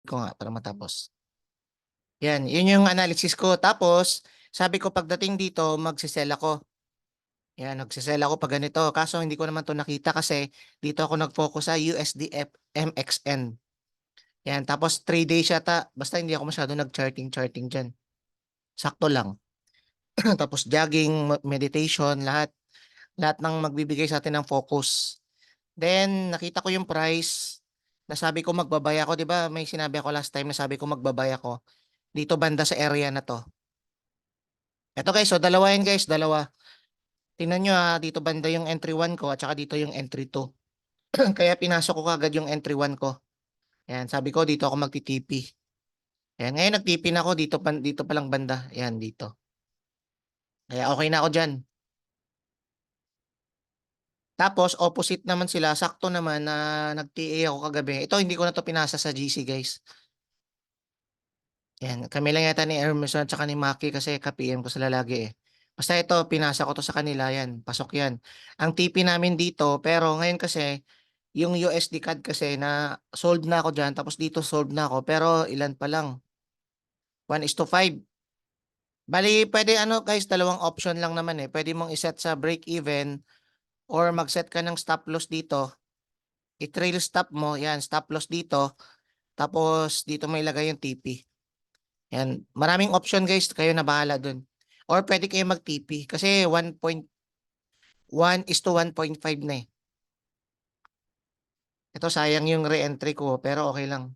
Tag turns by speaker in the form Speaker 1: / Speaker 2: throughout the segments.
Speaker 1: ko nga para matapos. Yan, yun yung analysis ko. Tapos, sabi ko pagdating dito, magsisell ako. Yan, nagsisell ako pag ganito. Kaso hindi ko naman to nakita kasi dito ako nag-focus sa USDF MXN. Yan, tapos 3 days yata. Basta hindi ako masyado nag-charting dyan. Sakto lang. Tapos jogging, meditation, lahat. Lahat ng magbibigay sa atin ng focus. Then, nakita ko yung price. Nasabi ko magbabay ako, di ba? May sinabi ako last time na sabi ko magbabay ako. Dito banda sa area na to. Ito guys, so dalawa yan guys, dalawa. Tingnan nyo ha, dito banda yung entry 1 ko at saka dito yung entry 2. Kaya pinasok ko kagad yung entry 1 ko. Yan, sabi ko dito ako magti-TP. Yan, ngayon nag-TP na ako dito pa lang banda. Yan, dito. Kaya okay na ako dyan. Tapos, opposite naman sila. Sakto naman na nag-TA ako kagabi. Ito, hindi ko na to pinasa sa GC, guys. Yan, kami lang yata ni Emerson at saka ni Maki kasi ka-PM ko sila lagi eh. Basta ito, pinasa ko to sa kanila yan. Pasok yan. Ang TP namin dito, pero ngayon kasi, yung USD card kasi na sold na ako dyan, tapos dito sold na ako, pero ilan pa lang? 1:5. Bali, pwede ano guys, dalawang option lang naman eh. Pwede mong iset sa break even or mag-set ka ng stop loss dito. I-trail stop mo, yan, stop loss dito. Tapos dito may ilagay yung TP. Yan, maraming option guys, kayo na bahala dun. Or pwede kayo mag-TP kasi 1:1 na eh. Ito sayang yung re-entry ko pero okay lang.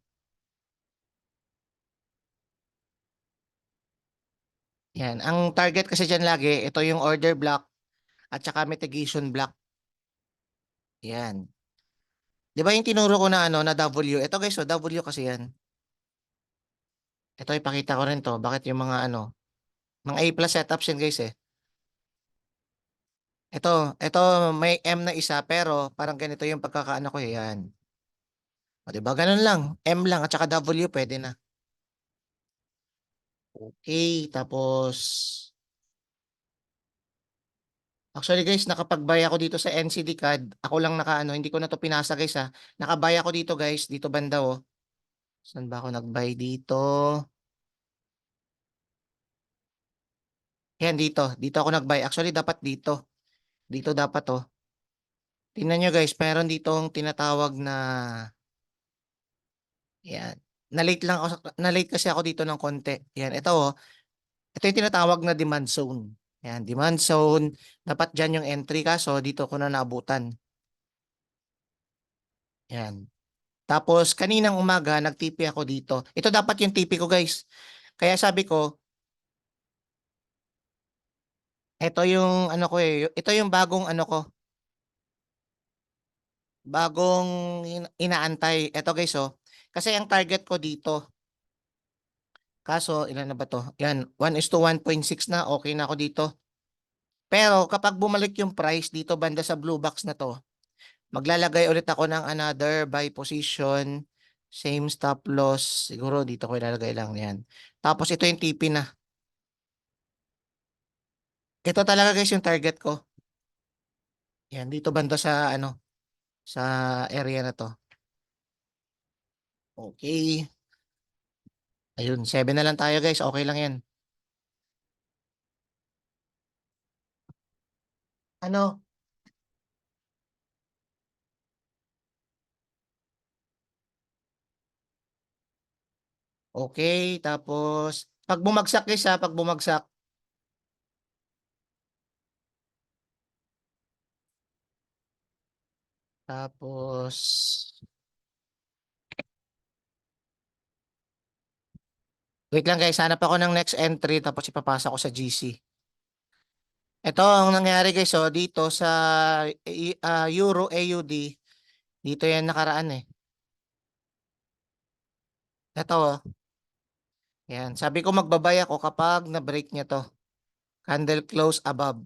Speaker 1: Yan, ang target kasi dyan lagi, ito yung order block at saka mitigation block. Yan. Di ba yung tinuro ko na ano, na W? Ito guys, oh, W kasi yan. Ito ipakita ko rin to. Bakit yung mga ano, mga A+ setups yan guys eh. Ito may M na isa pero parang ganito yung pagkakaano ko eh. Yan. O, diba? Ganun lang. M lang at saka W pwede na. Okay, tapos actually guys, nakapag-buy ako dito sa NCD card. Ako lang nakaano, hindi ko na to pinasa guys ha. Nakabay ako dito guys, dito banda oh. Saan ba ako nag-buy dito? Yan dito, dito ako nag-buy. Actually dapat dito. Dito dapat oh. Tingnan nyo guys, meron ditong tinatawag na yan. Na-late kasi ako dito ng konti. Yan, ito oh. Ito yung tinatawag na demand zone. Yan, demand zone. Dapat dyan yung entry kaso dito ko na naabutan. Yan. Tapos kaninang umaga nag-TP ako dito. Ito dapat yung TP ko guys. Kaya sabi ko, ito yung ano ko eh, ito yung bagong ano ko, bagong inaantay. Ito guys oh. Kasi ang target ko dito, kaso ilan na ba to? Yan, 1:1.6 na, okay na ako dito. Pero kapag bumalik yung price dito banda sa blue box na to, maglalagay ulit ako ng another buy position, same stop loss, siguro dito ko ilalagay lang yan. Tapos ito yung TP na. Ito talaga guys yung target ko. Yan, dito banda sa ano, sa area na to. Okay. Ayun, 7 na lang tayo guys. Okay lang yan. Ano? Okay, tapos pag bumagsak guys ha, pag bumagsak, tapos wait lang guys, hanap ako ng next entry tapos ipapasa ko sa GC. Ito ang nangyari guys, oh, dito sa Euro AUD, dito yan nakaraan eh. Ito, oh, yan. Sabi ko magbabay ako kapag na-break niya to. Candle close above.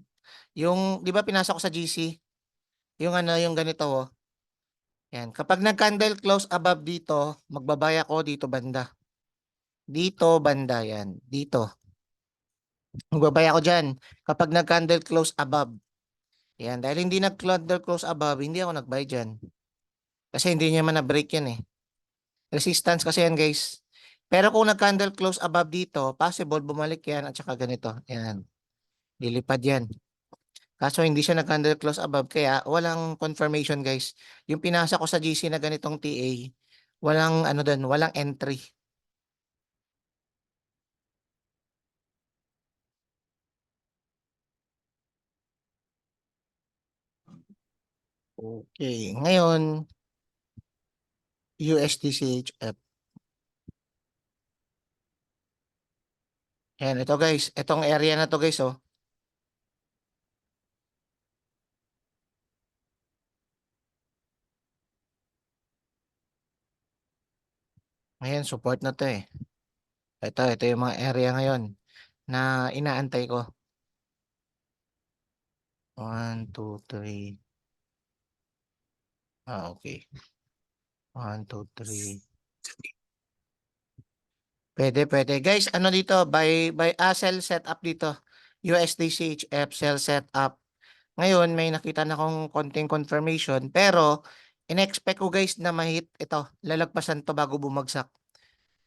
Speaker 1: Yung, di ba pinasa ko sa GC? Yung ano, yung ganito, oh. Yan. Kapag nag-candle close above dito, magbabay ako dito banda. Dito banda yan. Dito. Magbabay ako dyan. Kapag nag-candle close above. Yan. Dahil hindi nag-candle close above, hindi ako nag-buy dyan. Kasi hindi niya man na-break yan eh. Resistance kasi yan guys. Pero kung nag-candle close above dito, possible bumalik yan at saka ganito. Yan. Lilipad yan. Kaso hindi siya nag-candle close above kaya walang confirmation guys. Yung pinasa ko sa GC na ganitong TA, walang ano doon, walang entry. Okay. Ngayon, USDCHF. Ayan, ito guys. Itong area na to guys, oh. Ayan, support na to eh. Ito yung mga area ngayon na inaantay ko. 1, 2, 3. Ah, okay. 1, 2, 3. Pwede. Guys, ano dito? Sell setup dito. USDCHF sell setup. Ngayon, may nakita na akong konting confirmation. Pero, in-expect ko guys na mahit ito. Lalagpasan to bago bumagsak.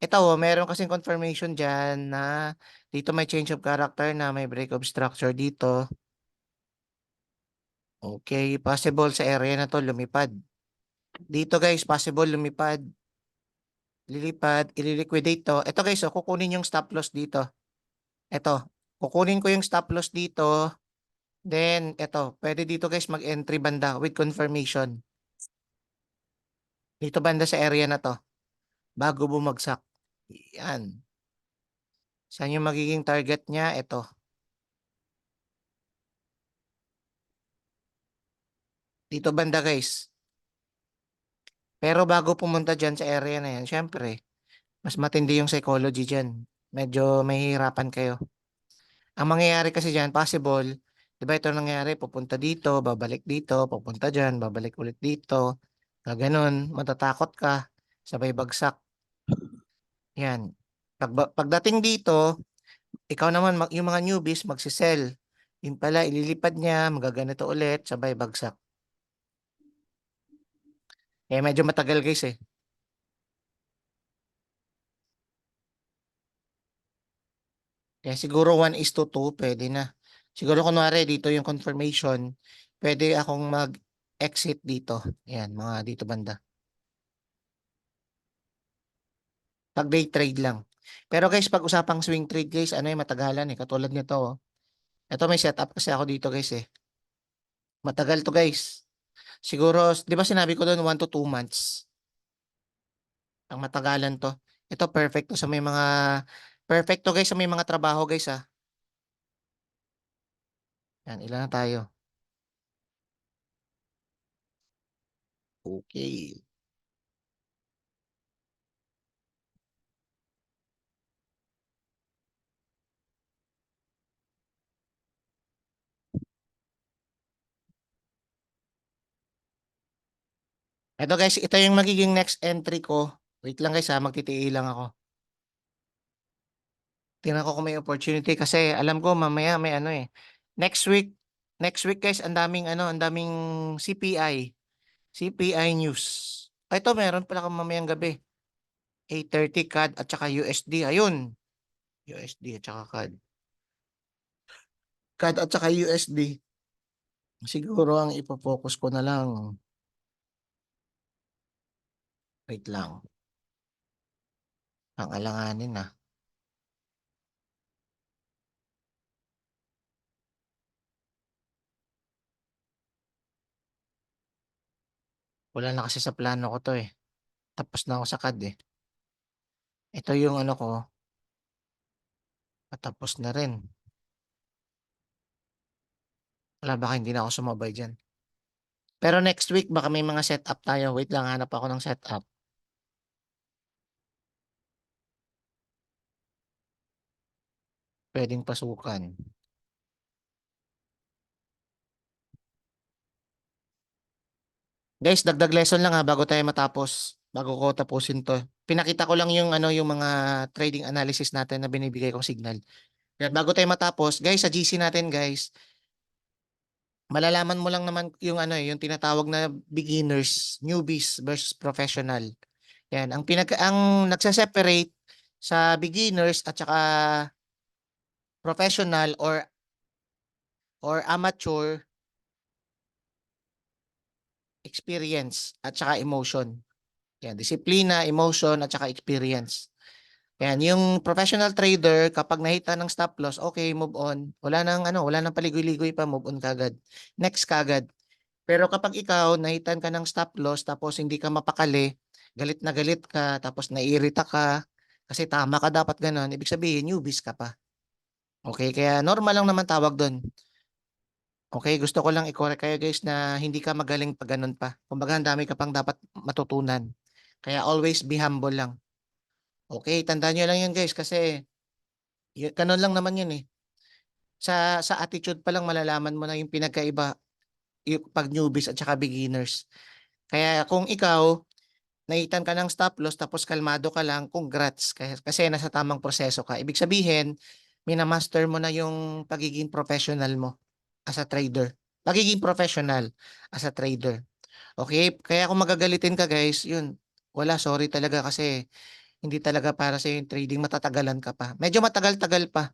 Speaker 1: Ito, meron kasing confirmation dyan na dito may change of character na may break of structure dito. Okay, possible sa area na to lumipad. Dito guys, possible lumipad. Lilipad, ililiquidate to. Ito guys, oh, kukunin yung stop loss dito. Ito, kukunin ko yung stop loss dito. Then, ito, pwede dito guys mag-entry banda with confirmation. Dito banda sa area na to. Bago bumagsak. Yan. Saan yung magiging target niya? Ito. Dito banda guys. Pero bago pumunta dyan sa area na yan, syempre, mas matindi yung psychology dyan. Medyo mahihirapan kayo. Ang mangyayari kasi dyan, possible, di ba ito nangyayari, pupunta dito, babalik dito, pupunta dyan, babalik ulit dito. Ganun, matatakot ka, sabay bagsak. Yan. Pagdating dito, ikaw naman, yung mga newbies, magsisell. Yung pala, ililipad niya, magaganito ulit, sabay bagsak. Eh, medyo matagal guys eh. Kaya siguro 1:2, pwede na. Siguro kunwari dito yung confirmation, pwede akong mag-exit dito. Yan, mga dito banda. Pag day trade lang. Pero guys, pag usapang swing trade guys, ano yung matagalan eh. Katulad nito oh. Ito may setup kasi ako dito guys eh. Matagal to guys. Siguro, di ba sinabi ko doon 1 to 2 months. Ang matagalan to. Ito perfect to sa may mga, perfect to guys sa may mga trabaho guys ah. Yan, ilan na tayo? Okay. Ito guys, ito yung magiging next entry ko. Wait lang guys ha, magtitiis lang ako. Tingnan ko kung may opportunity kasi alam ko mamaya may ano eh. Next week, next week guys, ang daming CPI. CPI news. Ito meron pala kang mamayang gabi. 8:30 CAD at saka USD. Ayun. USD at saka CAD. CAD at saka USD. Siguro ang ipo-focus ko na lang. Wait lang. Ang alanganin na. Wala na kasi sa plano ko to eh. Tapos na ako sa CAD eh. Ito yung ano ko. Patapos na rin. Wala baka hindi na ako sumabay dyan. Pero next week baka may mga setup tayo. Wait lang, hanap ako ng setup. Pwedeng pasukan. Guys, dagdag lesson lang ha bago tayo matapos. Bago ko tapusin to. Pinakita ko lang yung ano yung mga trading analysis natin na binibigay kong signal. Kaya bago tayo matapos, guys, sa GC natin, guys, malalaman mo lang naman yung ano yung tinatawag na beginners, newbies versus professional. Yan, ang nagse-separate sa beginners at saka professional or amateur, experience at saka emotion. Yan, disiplina, emotion at saka experience. Yan, yung professional trader kapag nahita ng stop loss, okay, move on. Wala nang paligoy-ligoy pa, move on kagad. Next kagad. Pero kapag ikaw nahitan ka ng stop loss tapos hindi ka mapakali, galit na galit ka, tapos naiirita ka, kasi tama ka dapat ganon, ibig sabihin newbies ka pa. Okay, kaya normal lang naman tawag doon. Okay, gusto ko lang i-correct kayo guys na hindi ka magaling pag ganun pa. Kumbaga, ang dami ka pang dapat matutunan. Kaya always be humble lang. Okay, tandaan nyo lang yun guys kasi ganun lang naman yun eh. Sa attitude pa lang malalaman mo na yung pinagkaiba yung pag newbies at saka beginners. Kaya kung ikaw, naitan ka ng stop loss tapos kalmado ka lang, congrats. Kasi nasa tamang proseso ka. Ibig sabihin, minamaster mo na yung pagiging professional mo as a trader. Pagiging professional as a trader. Okay? Kaya kung magagalitin ka guys, yun. Wala, sorry talaga kasi hindi talaga para sa yung trading, matatagalan ka pa. Medyo matagal-tagal pa.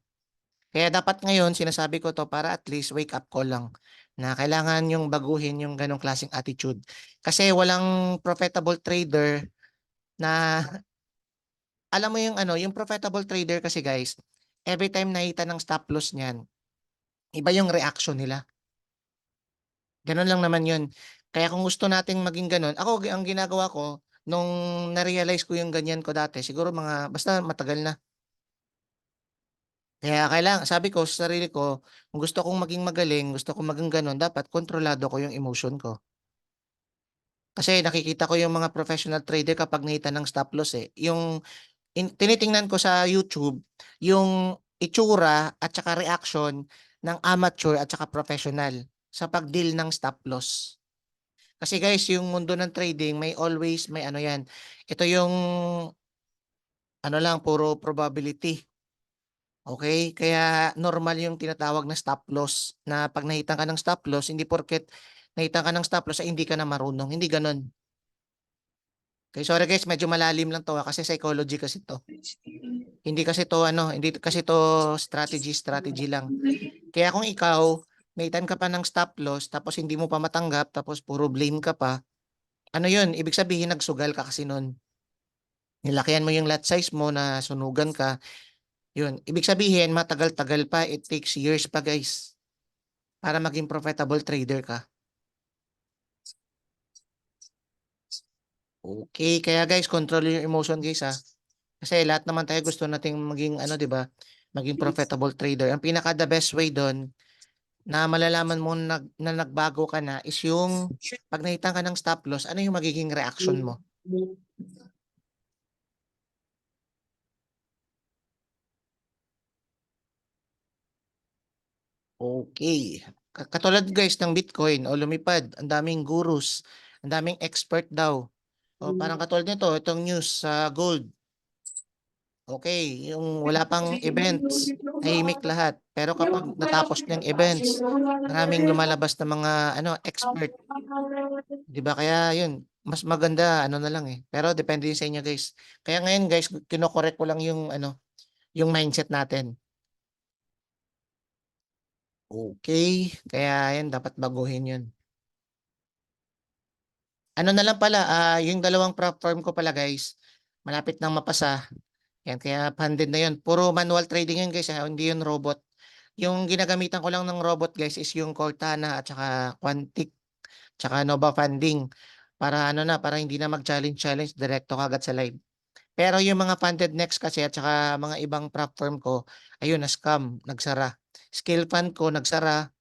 Speaker 1: Kaya dapat ngayon, sinasabi ko to para at least wake up call lang na kailangan yung baguhin yung ganong klaseng attitude. Kasi walang profitable trader na, alam mo yung ano, yung profitable trader kasi guys, every time nakita ng stop loss niyan, iba yung reaction nila. Ganun lang naman yun. Kaya kung gusto nating maging ganun, ako ang ginagawa ko, nung na-realize ko yung ganyan ko dati, siguro basta matagal na. Kaya sabi ko sa sarili ko, kung gusto kong maging magaling, gusto kong maging ganun, dapat kontrolado ko yung emotion ko. Kasi nakikita ko yung mga professional trader kapag nakita ng stop loss eh. Tinitingnan ko sa YouTube, yung itsura at saka reaction ng amateur at saka professional sa pag-deal ng stop loss. Kasi guys, yung mundo ng trading may ano yan. Ito yung ano lang, puro probability. Okay? Kaya normal yung tinatawag na stop loss. Na pag nakita ka ng stop loss, hindi porket nakita ka ng stop loss ay hindi ka na marunong. Hindi ganun. Okay, sorry guys, medyo malalim lang to kasi psychology kasi to. Hindi kasi to strategy lang. Kaya kung ikaw, naitan ka pa ng stop loss, tapos hindi mo pa matanggap, tapos puro blame ka pa, ano yun? Ibig sabihin, nagsugal ka kasi nun. Nilakihan mo yung lot size mo na sunugan ka. Yun. Ibig sabihin, matagal-tagal pa. It takes years pa, guys. Para maging profitable trader ka. Okay. Kaya guys, control yung emotion, guys, ha. Kasi lahat naman tayo gusto nating maging, ano, di ba? Maging profitable trader. Ang pinaka the best way doon na malalaman mo na nagbago ka na is yung pag nakita ka ng stop loss, ano yung magiging reaction mo? Okay. Katulad guys ng Bitcoin o lumipad, ang daming gurus, ang daming expert daw. O parang katulad nito, itong news sa gold. Okay, yung wala pang events, tahimik lahat. Pero kapag natapos ng events, maraming lumalabas na mga expert, 'di ba? Kaya yun, mas maganda ano na lang eh. Pero depende yun sa inyo guys. Kaya ngayon guys, kino-correct ko lang yung yung mindset natin. Okay, kaya yan dapat baguhin yun. Ano na lang pala, yung dalawang platform ko pala guys, malapit nang mapasa. Yan, kaya funded na yun. Puro manual trading yun guys, hindi yun robot. Yung ginagamitan ko lang ng robot guys is yung Cortana at saka Quantic, tsaka Nova Funding. Para para hindi na mag-challenge, direkto kagad sa live. Pero yung mga funded next kasi at saka mga ibang platform ko, ayun, na-scam, nagsara. Skill fund ko, nagsara.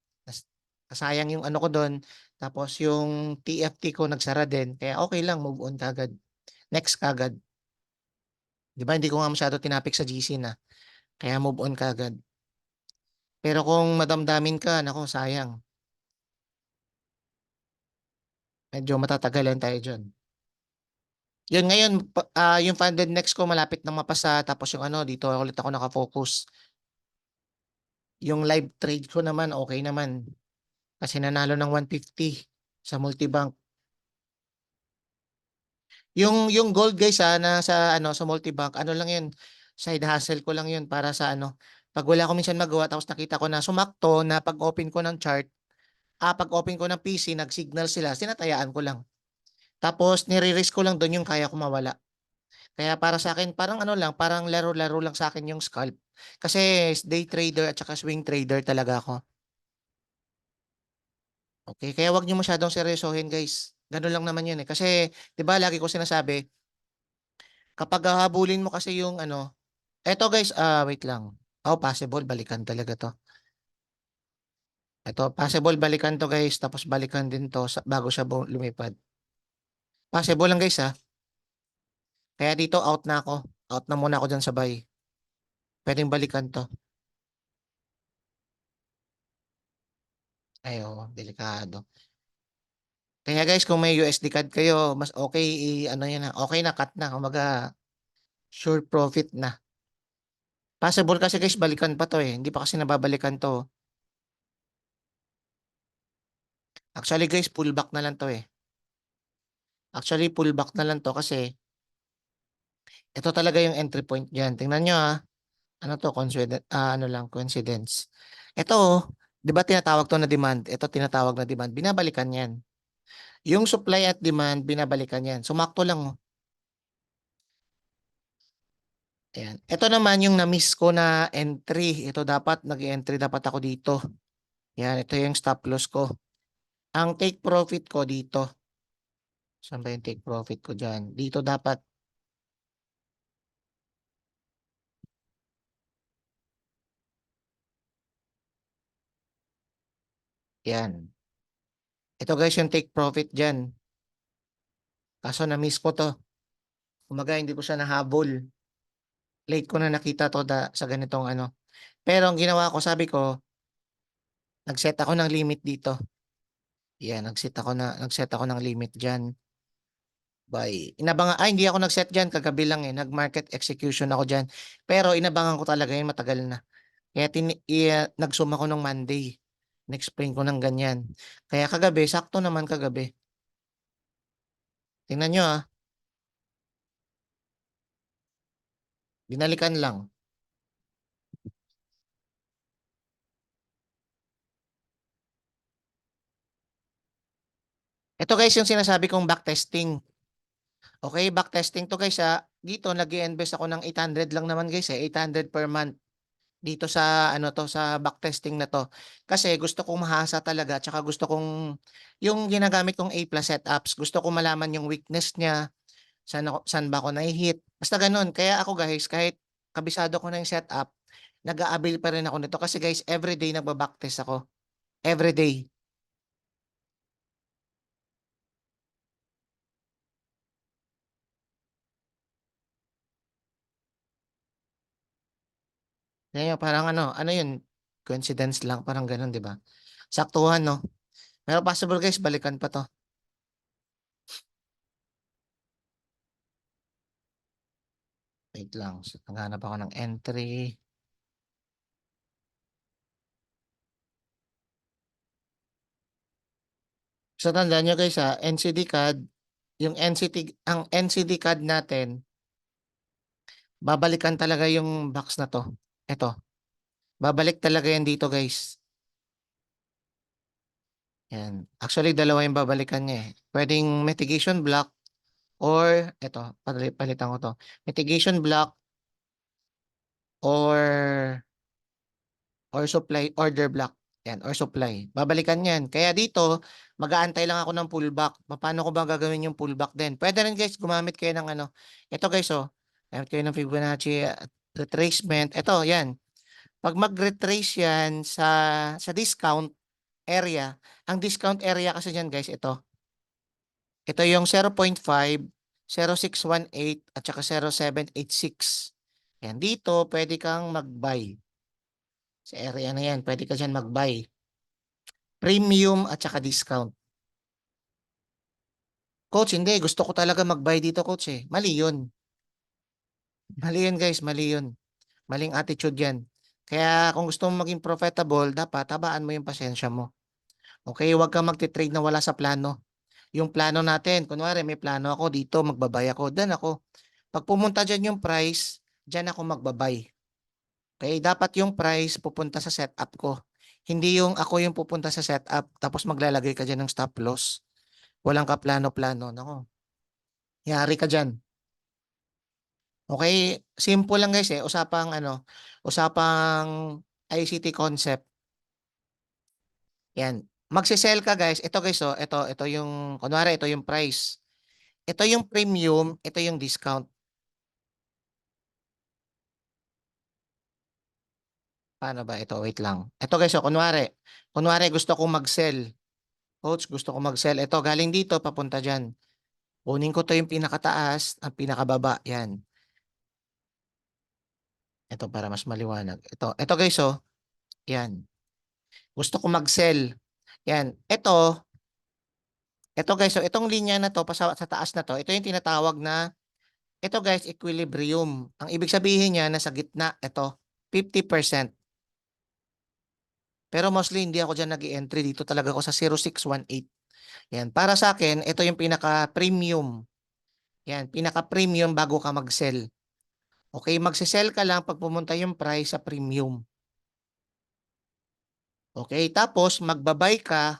Speaker 1: Nasayang yung ano ko doon. Tapos yung TFT ko, nagsara din. Kaya okay lang, move on kagad. Next kagad. Di ba? Hindi ko nga masyado tinapik sa GC na. Kaya move on kagad. Pero kung madamdamin ka, nako, sayang. Medyo matatagalan tayo dyan. Yun ngayon, yung funded next ko malapit nang mapasa. Tapos yung dito ulit ako nakafocus. Yung live trade ko naman, okay naman. Kasi nanalo ng 150 sa multibank. Yung gold guys na sa ano sa multibank, ano lang yun, side hustle ko lang yun para sa ano, pag wala ko minsan magawa tapos nakita ko na sumakto na pag-open ko ng chart, pag-open ko ng PC, nag-signal sila, sinatayaan ko lang. Tapos nire-risk ko lang doon yung kaya ko mawala. Kaya para sa akin, parang ano lang, parang laro-laro lang sa akin yung scalp. Kasi day trader at saka swing trader talaga ako. Okay, kaya wag niyo masyadong seryosohin guys. Ganun lang naman yun eh. Kasi, di ba lagi ko sinasabi, kapag hahabulin mo kasi yung ano, eto guys, wait lang. Oh, possible, balikan talaga to. Ito, possible balikan to guys, tapos balikan din to bago siya lumipad. Possible lang guys ha. Kaya dito out na ako. Out na muna ako dyan sa buy. Pwedeng balikan to. Ay, oh, delikado. Kaya guys, kung may USD card kayo, mas okay, ano yan na, okay na, cut na. Kumaga, sure profit na. Possible kasi guys, balikan pa to eh. Hindi pa kasi nababalikan to. Actually guys, pullback na lang to eh. Actually, pullback na lang to kasi ito talaga yung entry point dyan. Tingnan nyo ah. Ano to? Ano lang, coincidence. Ito, oh, di ba tinatawag to na demand? Ito tinatawag na demand. Binabalikan yan. Yung supply at demand, binabalikan yan. Sumakto lang. Oh. Ayan. Ito naman yung na-miss ko na entry. Ito dapat, nag-entry dapat ako dito. Yan, ito yung stop loss ko. Ang take profit ko dito. Saan ba yung take profit ko dyan? Dito dapat. Yan. Ito guys yung take profit dyan. Kaso na-miss ko to. Kumaga hindi ko siya nahabol. Late ko na nakita to sa ganitong ano. Pero ang ginawa ko, sabi ko, nag-set ako ng limit dito. Yan, nag-set ako ng limit diyan. Hindi ako nag-set diyan, kagabi lang eh. Nag-market execution ako diyan. Pero inabangan ko talaga yun, matagal na. Kaya nag-zoom ako ng Monday. Na-explain ko ng ganyan. Kaya kagabi, sakto naman kagabi. Tingnan nyo binalikan lang. Ito guys yung sinasabi kong backtesting. Okay, backtesting to guys Dito nag-i-invest ako ng 800 lang naman guys 800 per month. Dito sa ano to sa backtesting na to. Kasi gusto kong mahasa talaga tsaka gusto kong yung ginagamit kong A+ setups, gusto ko malaman yung weakness niya, saan ba ako nahi-hit. Basta ganun. Kaya ako guys, kahit kabisado ko na yung setup, nag-a-avail pa rin ako nito kasi guys, everyday nagba-backtest ako. Everyday. Kaya parang ano yun, coincidence lang, parang ganun, di ba? Saktuhan, no? Pero possible guys, balikan pa to. Wait lang, naghanap ako ng entry. So tandaan nyo guys NCD card, ang NCD card natin, babalikan talaga yung box na to. Ito, babalik talaga yan dito guys. Yan. Actually, dalawa yung babalikan niya eh. Pwedeng mitigation block or ito, palitan ko to. Mitigation block or supply order block. Yan, or supply. Babalikan yan. Kaya dito, mag-aantay lang ako ng pullback. Paano ko ba gagawin yung pullback din? Pwede rin guys, gumamit kayo ng ano. Ito guys, oh. Gamit kayo ng Fibonacci retracement. Ito, yan. Pag mag-retrace yan sa discount area, ang discount area kasi dyan guys, ito. Ito yung 0.5, 0.618 at saka 0.786. Yan, dito pwede kang mag-buy. Sa area na yan, pwede ka dyan mag-buy. Premium at saka discount. Coach, hindi. Gusto ko talaga mag-buy dito, coach eh. Mali yun. Mali yun, guys. Mali yun. Maling attitude yan. Kaya kung gusto mo maging profitable, dapat tabaan mo yung pasensya mo. Okay, huwag kang magtitrade na wala sa plano. yung plano natin. Kunwari, may plano ako dito, magbabay ako. Then ako, pag pumunta dyan yung price, dyan ako magbabay. Okay, dapat yung price pupunta sa setup ko. Hindi yung ako yung pupunta sa setup, tapos maglalagay ka dyan ng stop loss. Walang ka plano-plano. Nako, yari ka dyan. Okay, simple lang guys eh. Usapang ICT concept. Yan. Magse-sell ka guys. Ito guys oh, ito yung kunwari ito yung price. Ito yung premium, ito yung discount. Paano ba ito? Wait lang. Ito guys oh, kunwari gusto kong mag-sell. Coach, gusto kong mag-sell. Ito galing dito papunta diyan. Kunin ko to yung pinakataas, ang pinakababa. Yan. Ito para mas maliwanag. Ito guys oh. Yan. Gusto ko mag-sell. Yan. Ito guys, so itong linya na to, sa taas na to, ito yung tinatawag na, ito guys, equilibrium. Ang ibig sabihin niya, nasa gitna, ito, 50%. Pero mostly, hindi ako dyan nag-entry. Dito talaga ako sa 0618. Yan. Para sa akin, ito yung pinaka-premium. Yan. Pinaka-premium bago ka mag-sell. Okay, mag-sell ka lang pag pumunta yung price sa premium. Okay, tapos magbabay ka.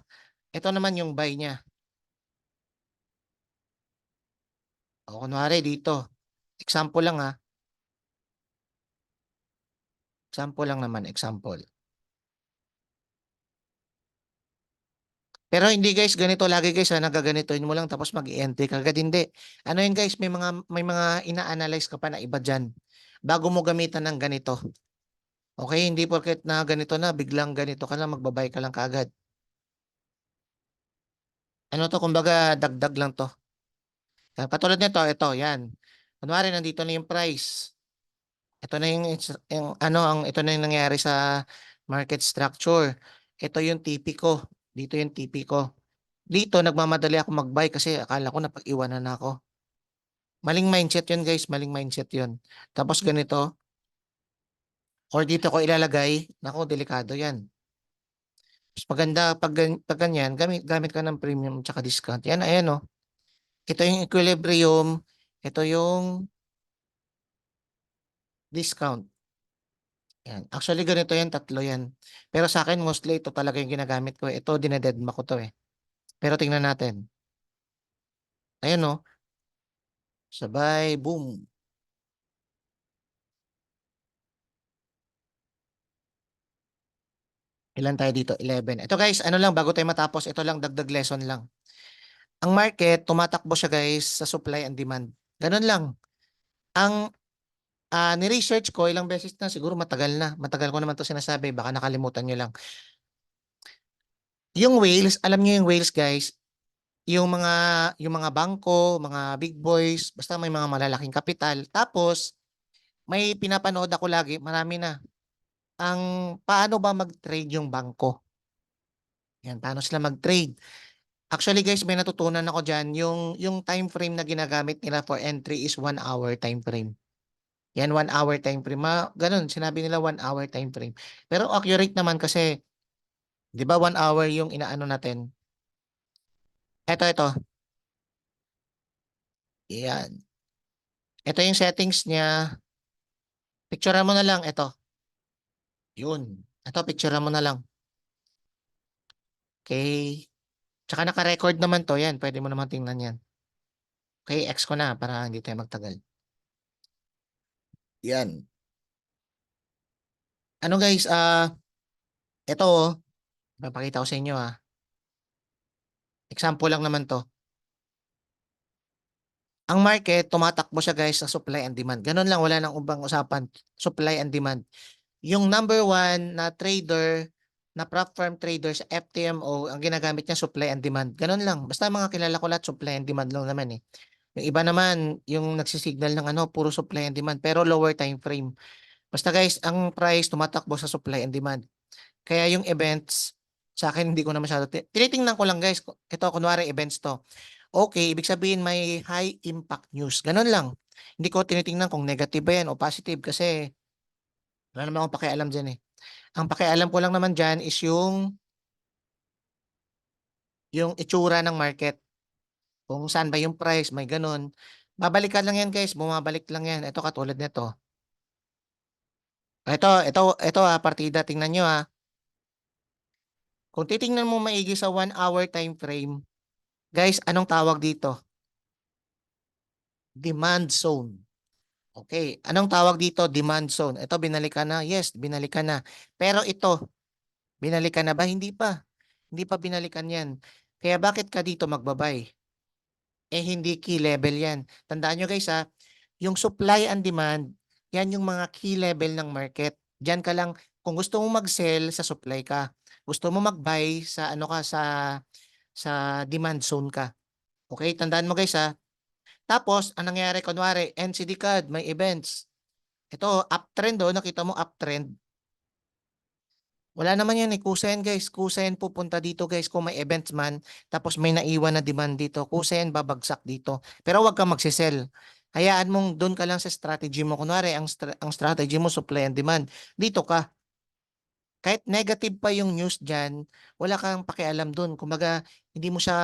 Speaker 1: Ito naman yung buy niya. O, kunwari dito. Example lang ha. Example lang naman, example. Pero hindi guys, ganito lagi guys ha, nagaganitoin mo lang tapos mag-i-entry ka agad. Hindi. Ano yun guys, may mga ina-analyze ka pa na iba dyan bago mo gamitan ng ganito. Okay, hindi porket na ganito na, biglang ganito ka na, magbabay ka lang kaagad. Ano to, kumbaga dagdag lang to. Katulad nito, ito, yan. Kunwari, nandito na yung price. Ito na ito na yung nangyari sa market structure. Ito yung TP ko. Dito yung TP ko. Dito, nagmamadali ako mag-buy kasi akala ko napag-iwanan na ako. Maling mindset yun guys, maling mindset yun. Tapos ganito, or dito ko ilalagay, nako, delikado yan. Mas maganda pag ganyan, gamit ka ng premium tsaka discount. Yan, ayan oh. Ito yung equilibrium, ito yung discount. Yan. Actually, ganito yan, tatlo yan. Pero sa akin, mostly ito talaga yung ginagamit ko. Ito, dinededma ko to eh. Pero tingnan natin. Ayan oh. Sabay, boom. Ilan tayo dito? 11. Ito guys, ano lang, bago tayo matapos, ito lang, dagdag lesson lang. Ang market, tumatakbo siya guys sa supply and demand. Ganun lang. Ang ni-research ko, ilang beses na, siguro matagal na. Matagal ko naman to sinasabi, baka nakalimutan nyo lang. Yung whales, alam niyo yung whales guys, yung yung mga bangko, mga big boys, basta may mga malalaking kapital. Tapos, may pinapanood ako lagi, marami na. Ang paano ba mag-trade yung bangko? Yan, paano sila mag-trade? Actually guys, may natutunan ako diyan, yung time frame na ginagamit nila for entry is 1 hour time frame. Yan, 1 hour time frame. Ganun, sinabi nila 1 hour time frame. Pero accurate naman kasi, di ba 1 hour yung inaano natin? Ito. Yan. Ito yung settings niya. Picturean mo na lang. Ito. Yun. Ito, picturean mo na lang. Okay. Tsaka naka-record naman to. Yan. Pwede mo naman tingnan yan. Okay, X ko na para hindi tayo magtagal. Yan. Ano guys, ito oh. Papakita ko sa inyo ah. Example lang naman to. Ang market, tumatakbo siya guys sa supply and demand. Ganun lang, wala nang ubang usapan. Supply and demand. Yung number one na trader, na prop firm trader sa FTMO, ang ginagamit niya supply and demand. Ganun lang. Basta mga kilala ko lahat, supply and demand lang naman eh. Yung iba naman, yung nagsisignal ng puro supply and demand, pero lower time frame. Basta guys, ang price tumatakbo sa supply and demand. Kaya yung events, sa akin hindi ko na masyado, tinitingnan ko lang guys. Ito, kunwari events to. Okay, ibig sabihin may high impact news. Ganun lang. Hindi ko tinitingnan kung negative ba yan o positive kasi wala naman akong pakialam dyan eh. Ang pakialam ko lang naman dyan is yung itsura ng market. Kung saan ba yung price, may ganun. Babalikan lang yan guys, bumabalik lang yan. Ito katulad nito. Ito partida, tingnan nyo Kung titingnan mo maigi sa 1 hour time frame, guys, anong tawag dito? Demand zone. Okay, anong tawag dito? Demand zone. Ito, binalikan na. Yes, binalikan na. Pero ito, binalikan na ba? Hindi pa. Hindi pa binalikan yan. Kaya bakit ka dito magbabay? Hindi key level yan. Tandaan nyo guys yung supply and demand, yan yung mga key level ng market. Diyan ka lang, kung gusto mo mag-sell, sa supply ka. Gusto mo mag-buy sa ano ka, sa demand zone ka. Okay, tandaan mo guys Tapos, ang nangyari, kunwari, NCD CAD, may events. Ito, uptrend nakita mo uptrend. Wala naman yan kusa yan guys. Kusa yan pupunta dito guys kung may events man. Tapos may naiwan na demand dito. Kusa yan babagsak dito. Pero wag kang magsisell. Hayaan mong doon ka lang sa strategy mo. Kunwari, ang strategy mo supply and demand. Dito ka. Kahit negative pa yung news dyan, wala kang pakialam doon. Kumbaga, hindi mo siya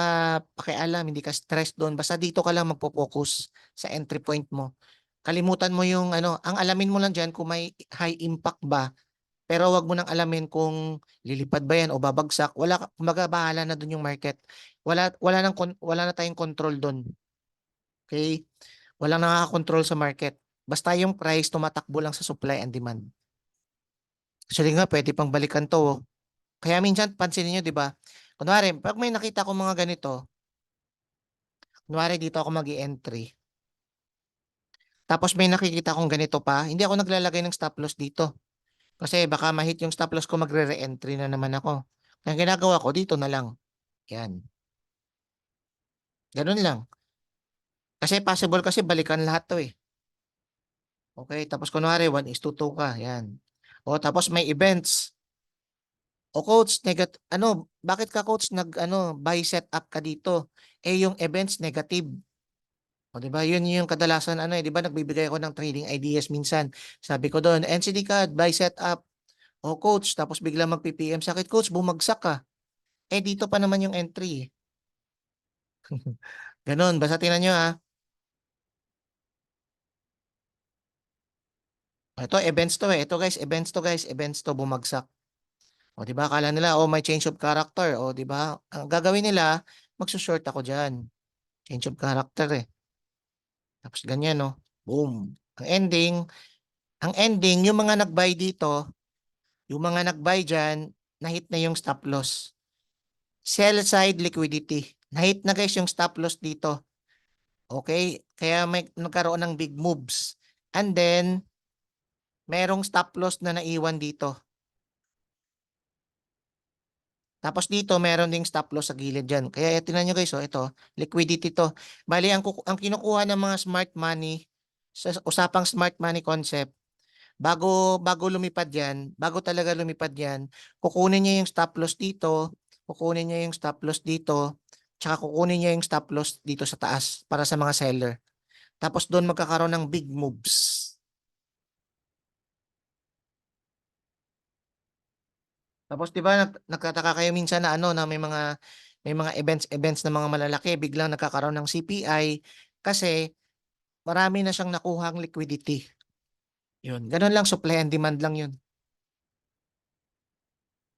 Speaker 1: pakialam, hindi ka stress doon. Basta dito ka lang magpo-focus sa entry point mo. Kalimutan mo yung ang alamin mo lang dyan kung may high impact ba, pero wag mo nang alamin kung lilipad ba yan o babagsak. Kumbaga bahala na doon yung market. Wala na tayong control doon. Okay? Walang nakaka-control sa market. Basta yung price tumatakbo lang sa supply and demand. Actually nga, pwede pang balikan to. Kaya minsan, pansinin nyo, di ba? Kunwari, pag may nakita ko mga ganito, kunwari dito ako mag-entry, tapos may nakikita kong ganito pa, hindi ako naglalagay ng stop loss dito. Kasi baka ma-hit yung stop loss ko, magre-re-entry na naman ako. Kaya ginagawa ko, dito na lang. Yan. Ganun lang. Kasi possible kasi balikan lahat to eh. Okay, tapos kunwari 1:2 ka, yan. O tapos may events. O coach, bakit ka coach buy set up ka dito? Yung events negative. O di ba? Yun yung kadalasan di ba nagbibigay ako ng trading ideas minsan. Sabi ko doon, NCD card, buy set up. O coach, tapos bigla mag-PPM sa akin, coach, bumagsak ka. Dito pa naman yung entry. Ganun, basta tingnan nyo Ito, events to eh. Ito guys, events to bumagsak. O di ba? Akala nila, may change of character. O di ba? Ang gagawin nila, magsushort ako diyan. Change of character eh. Tapos ganyan no. Boom. Ang ending, yung mga nag-buy dito, yung mga nag-buy diyan, na-hit na yung stop loss. Sell side liquidity. Na-hit na guys yung stop loss dito. Okay? Kaya may nagkaroon ng big moves. And then, merong stop loss na naiwan dito. Tapos dito, meron ding stop loss sa gilid dyan. Kaya tingnan nyo guys, ito, liquidity to. Bali, ang kinukuha ng mga smart money, sa usapang smart money concept, bago lumipad yan, bago talaga lumipad yan, kukunin niya yung stop loss dito, kukunin niya yung stop loss dito, tsaka kukunin niya yung stop loss dito sa taas para sa mga seller. Tapos doon magkakaroon ng big moves. Tapos 'di ba nagtataka kayo minsan na na may mga events na mga malalaki biglang nagkakaroon ng CPI kasi marami na siyang nakuhang liquidity. 'Yun, ganoon lang supply and demand lang 'yun.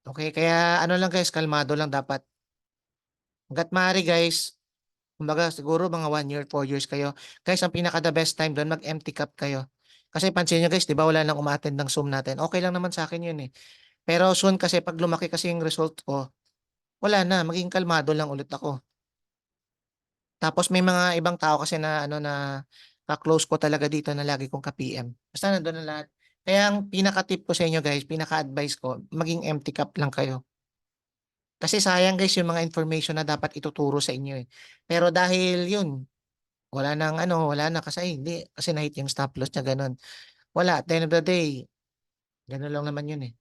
Speaker 1: Okay, kaya lang guys, kalmado lang dapat. Hangga't maaari guys, kumbaga siguro mga 1 year, 4 years kayo. Guys, ang pinaka the best time doon mag-empty cup kayo. Kasi pansin niyo guys, 'di ba wala nang umaattend ng Zoom natin. Okay lang naman sa akin 'yun eh. Pero soon kasi pag lumaki kasi yung result ko, wala na, maging kalmado lang ulit ako. Tapos may mga ibang tao kasi na ka-close ko talaga dito na lagi kong ka-PM. Basta nandoon na lahat. Kaya ang pinaka-tip ko sa inyo guys, pinaka-advice ko, maging empty cup lang kayo. Kasi sayang guys yung mga information na dapat ituturo sa inyo eh. Pero dahil yun, wala na kasi hindi, kasi na-hit yung stop loss niya ganun. Wala, at the end of the day, ganun lang naman yun eh.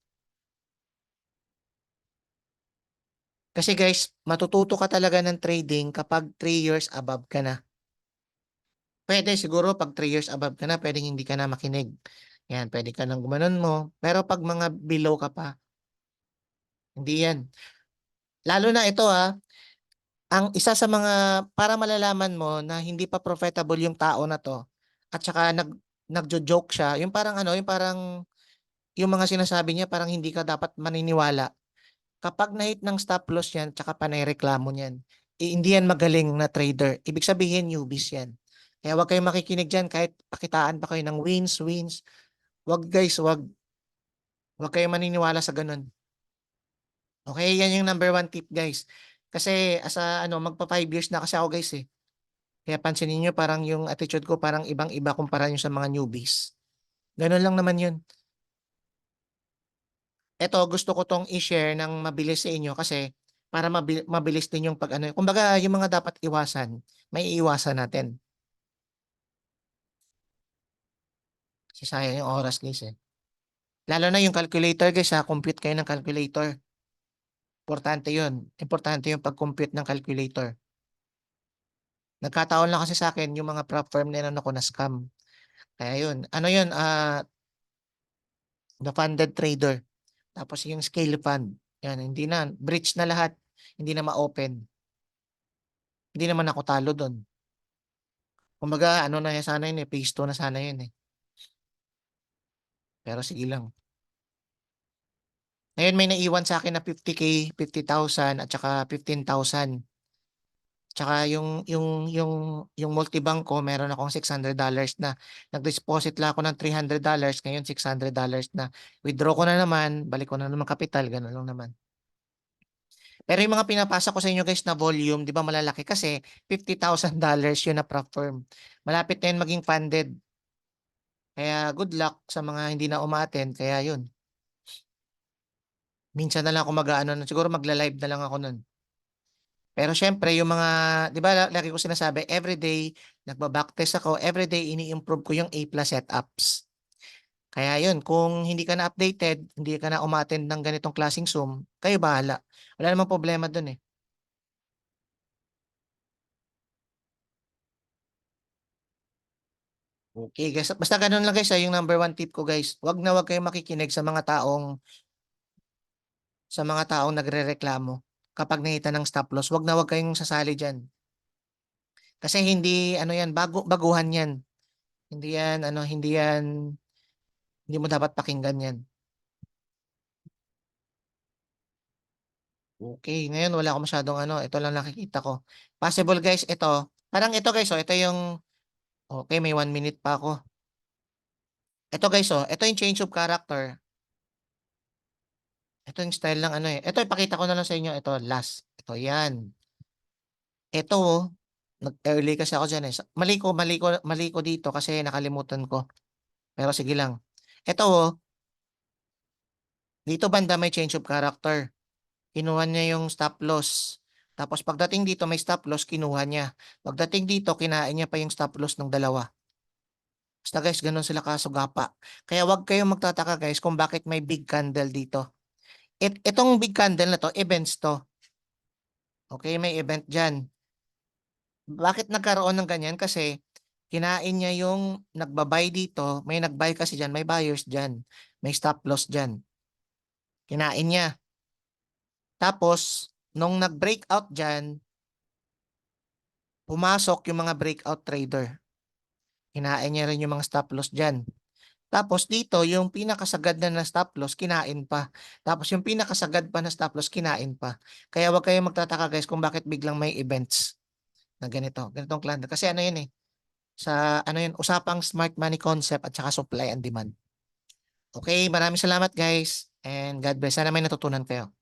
Speaker 1: Kasi guys, matututo ka talaga ng trading kapag 3 years above ka na. Pwede siguro pag 3 years above ka na, pwedeng hindi ka na makinig. Yan, pwede ka nang gumanon mo. Pero pag mga below ka pa, hindi yan. Lalo na ito Ang isa sa mga para malalaman mo na hindi pa profitable yung tao na 'to at saka nagjo-joke siya, yung parang ano, yung parang yung mga sinasabi niya parang hindi ka dapat maniniwala. Kapag na-hit ng stop loss 'yan tsaka panayreklamo niyan, hindi yan magaling na trader. Ibig sabihin newbies 'yan. Kaya huwag kayong makikinig diyan kahit pakitaan pa kayo ng wins. Wag guys, wag kayong maniniwala sa gano'n. Okay, yan yung number one tip guys. Kasi as a ano, magpa 5 years na kasi ako guys eh. Kaya pansinin niyo parang yung attitude ko parang ibang-iba kumpara niyo sa mga newbies. Gano'n lang naman yun. Eto gusto ko 'tong i-share ng mabilis sa inyo kasi para mabilis din yung pag-ano, kumbaga yung mga dapat iwasan, maiiwasan natin. Kasi sayang yung oras guys eh. Lalo na yung calculator guys ha, compute kayo ng calculator. Importante yun. Importante yung pag-compute ng calculator. Nagkataon lang kasi sa akin yung mga prop firm na inano ko na scam. Kaya yun. Ano yun? The funded trader. Tapos yung scale fund. Yan, hindi na. Breach na lahat. Hindi na ma-open. Hindi naman ako talo doon. Kumbaga, ano na yan sana yun eh. Phase 2 na sana yun eh. Pero sige lang. Ngayon may naiwan sa akin na 50K, 50,000 at saka 15,000. Tsaka yung multibank ko, meron akong $600 na. Nag-deposit lang ako ng $300, ngayon $600 na. Withdraw ko na naman, balik ko na naman kapital, gano'n lang naman. Pero yung mga pinapasa ko sa inyo guys na volume, di ba malalaki? Kasi $50,000 yun na prop firm. Malapit na yun maging funded. Kaya good luck sa mga hindi na umattend. Kaya yun. Minsan na lang ako mag-ano, siguro magla-live na lang ako nun. Pero syempre, yung mga, di ba lagi ko sinasabi, everyday, nagba-backtest ako, everyday ini-improve ko yung A+ setups. Kaya yun, kung hindi ka na updated, hindi ka na umattend ng ganitong klaseng Zoom, kayo bahala. Wala namang problema dun eh. Okay guys, basta ganun lang guys, yung number one tip ko guys, wag kayong makikinig sa mga taong nagrereklamo kapag nakita ng stop loss. Wag kayong sasali diyan. Kasi hindi ano yan, baguhan yan. Hindi mo dapat pakinggan yan. Okay, ngayon wala akong masyadong ano, ito lang nakikita ko. Possible guys, ito. Parang ito guys, oh, ito yung, okay, may 1 minute pa ako. Ito guys, oh, ito yung change of character. Ito yung style ng ano eh. Ito, ipakita ko na lang sa inyo. Ito, last. Ito, yan. Ito, oh, nag-early kasi ako dyan eh. Mali ko dito kasi nakalimutan ko. Pero sige lang. Ito, oh, dito banda may change of character. Kinuha niya yung stop loss. Tapos pagdating dito may stop loss, kinuha niya. Pagdating dito, kinain niya pa yung stop loss ng dalawa. Basta guys, ganun sila kasugapa. Kaya wag kayong magtataka guys kung bakit may big candle dito. Itong big candle na to, events to. Okay, may event dyan. Bakit nagkaroon ng ganyan? Kasi kinain niya yung nagbabay dito, may nagbuy kasi dyan, may buyers dyan, may stop loss dyan. Kinain niya. Tapos, nung nag-breakout dyan, pumasok yung mga breakout trader. Kinain niya rin yung mga stop loss dyan. Tapos dito, yung pinakasagad na stop loss, kinain pa. Tapos yung pinakasagad pa na stop loss, kinain pa. Kaya wag kayong magtataka guys kung bakit biglang may events na ganito. Ganitong klase. Kasi ano yun eh, sa ano yun, usapang smart money concept at saka supply and demand. Okay, maraming salamat guys and God bless. Sana may natutunan kayo.